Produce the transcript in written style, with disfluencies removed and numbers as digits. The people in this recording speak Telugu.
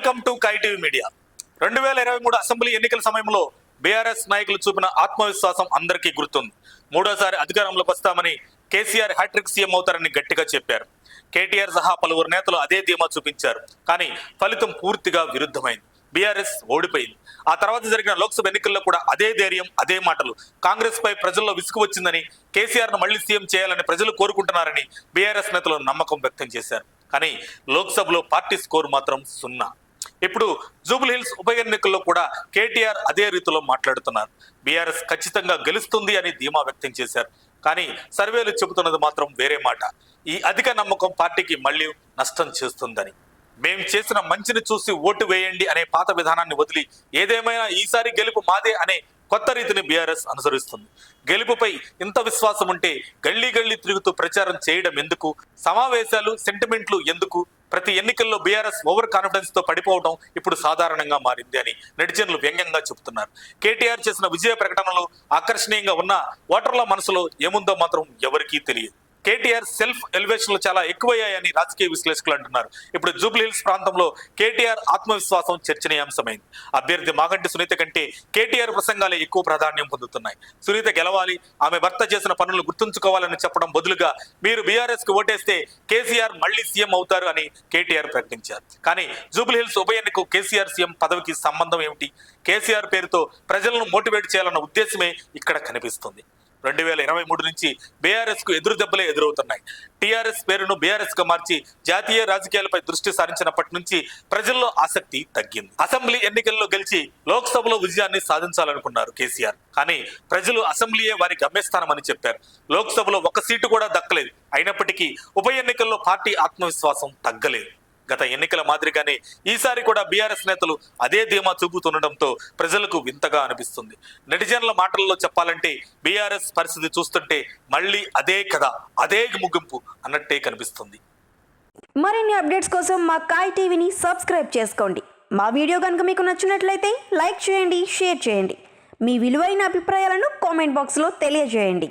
వెల్కమ్ టు కై టీవీ మీడియా. 2023 అసెంబ్లీ ఎన్నికల సమయంలో బీఆర్ఎస్ నాయకులు చూపిన ఆత్మవిశ్వాసం అందరికీ గుర్తుంది. మూడోసారి అధికారంలోకి వస్తామని, కేసీఆర్ హ్యాట్రిక్ సీఎం అవుతారని గట్టిగా చెప్పారు. కేటీఆర్ సహా పలువురు నేతలు అదే ధీమా చూపించారు. కానీ ఫలితం పూర్తిగా విరుద్ధమైంది. బీఆర్ఎస్ ఓడిపోయింది. ఆ తర్వాత జరిగిన లోక్సభ ఎన్నికల్లో కూడా అదే ధైర్యం, అదే మాటలు. కాంగ్రెస్ పై ప్రజల్లో విసుగు వచ్చిందని, కేసీఆర్ ను మళ్లీ సీఎం చేయాలని ప్రజలు కోరుకుంటున్నారని బీఆర్ఎస్ నేతలు నమ్మకం వ్యక్తం చేశారు. కానీ లోక్సభలో పార్టీ స్కోర్ మాత్రం 0. ఇప్పుడు జూబ్లీహిల్స్ ఉప ఎన్నికల్లో కూడా కేటీఆర్ అదే రీతిలో మాట్లాడుతున్నారు. బీఆర్ఎస్ ఖచ్చితంగా గెలుస్తుంది అని ధీమా వ్యక్తం చేశారు. కానీ సర్వేలు చెబుతున్నది మాత్రం వేరే మాట. ఈ అధిక నమ్మకం పార్టీకి మళ్లీ నష్టం చేస్తుందని. మేం చేసిన మంచిని చూసి ఓటు వేయండి అనే పాత విధానాన్ని వదిలి ఏదేమైనా ఈసారి గెలుపు మాదే అనే కొత్త రీతిని బీఆర్ఎస్ అనుసరిస్తుంది. గెలుపుపై ఇంత విశ్వాసం ఉంటే గల్లీ గల్లీ తిరుగుతూ ప్రచారం చేయడం ఎందుకు? సమావేశాలు, సెంటిమెంట్లు ఎందుకు? ప్రతి ఎన్నికల్లో బీఆర్ఎస్ ఓవర్ కాన్ఫిడెన్స్ తో పడిపోవడం ఇప్పుడు సాధారణంగా మారింది అని నెటిజన్లు వ్యంగ్యంగా చెబుతున్నారు. కేటీఆర్ చేసిన విజయ ప్రకటనలు ఆకర్షణీయంగా ఉన్న ఓటర్ల మనసులో ఏముందో మాత్రం ఎవరికీ తెలియదు. కేటీఆర్ సెల్ఫ్ ఎలివేషన్లు చాలా ఎక్కువయ్యాయని రాజకీయ విశ్లేషకులు అంటున్నారు. ఇప్పుడు జూబ్లీహిల్స్ ప్రాంతంలో కేటీఆర్ ఆత్మవిశ్వాసం చర్చనీయాంశమైంది. అభ్యర్థి మాగంటి సునీత కంటే కేటీఆర్ ప్రసంగాలే ఎక్కువ ప్రాధాన్యం పొందుతున్నాయి. సునీత గెలవాలి, ఆమె భర్త చేసిన పనులు గుర్తుంచుకోవాలని చెప్పడం బదులుగా మీరు బీఆర్ఎస్ కు ఓటేస్తే కేసీఆర్ మళ్లీ సీఎం అవుతారు అని కేటీఆర్ ప్రకటించారు. కానీ జూబ్లీహిల్స్ ఉప ఎన్నికకు కేసీఆర్ సీఎం పదవికి సంబంధం ఏమిటి? కేసీఆర్ పేరుతో ప్రజలను మోటివేట్ చేయాలన్న ఉద్దేశమే ఇక్కడ కనిపిస్తుంది. 2023 నుంచి బీఆర్ఎస్ కు ఎదురు దెబ్బలే ఎదురవుతున్నాయి. టీఆర్ఎస్ పేరును బీఆర్ఎస్ గా మార్చి జాతీయ రాజకీయాలపై దృష్టి సారించినప్పటి నుంచి ప్రజల్లో ఆసక్తి తగ్గింది. అసెంబ్లీ ఎన్నికల్లో గెలిచి లోక్సభలో విజయాన్ని సాధించాలనుకున్నారు కేసీఆర్. కానీ ప్రజలు అసెంబ్లీయే వారి గమ్యస్థానమని చెప్పారు. లోక్సభలో 1 సీటు కూడా దక్కలేదు. అయినప్పటికీ ఉప ఎన్నికల్లో పార్టీ ఆత్మవిశ్వాసం తగ్గలేదు. గత ఎన్నికల మాదిరిగానే ఈసారి కూడా బీఆర్ఎస్ నేతలు అదే ధీమా చూపుతుండటంతో ప్రజలకు వింతగా అనిపిస్తుంది. నెటిజన్ల మాటల్లో చెప్పాలంటే బీఆర్ఎస్ పరిస్థితి చూస్తుంటే మళ్ళీ అదే కథ, అదే ముగింపు అన్నట్టే కనిపిస్తుంది. మరిన్ని అప్డేట్స్ కోసం మా కాయ్ టీవీని సబ్స్క్రైబ్ చేసుకోండి. మా వీడియో కనుక మీకు నచ్చినట్లయితే లైక్ చేయండి, షేర్ చేయండి. మీ విలువైన అభిప్రాయాలను కామెంట్ బాక్స్లో తెలియజేయండి.